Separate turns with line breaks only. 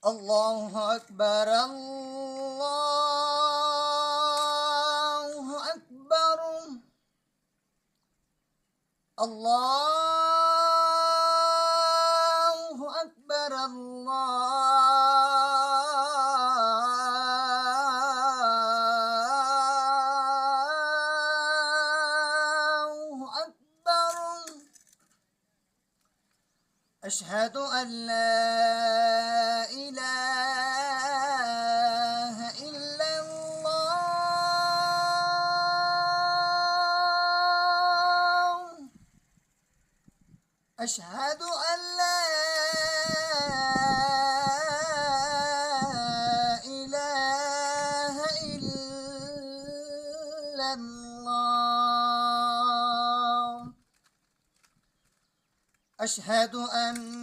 الله أكبر الله أكبر الله أكبر الله أكبر. أشهد أن لا إله إلا الله. أشهد أن لا إله إلا الله. أشهد أن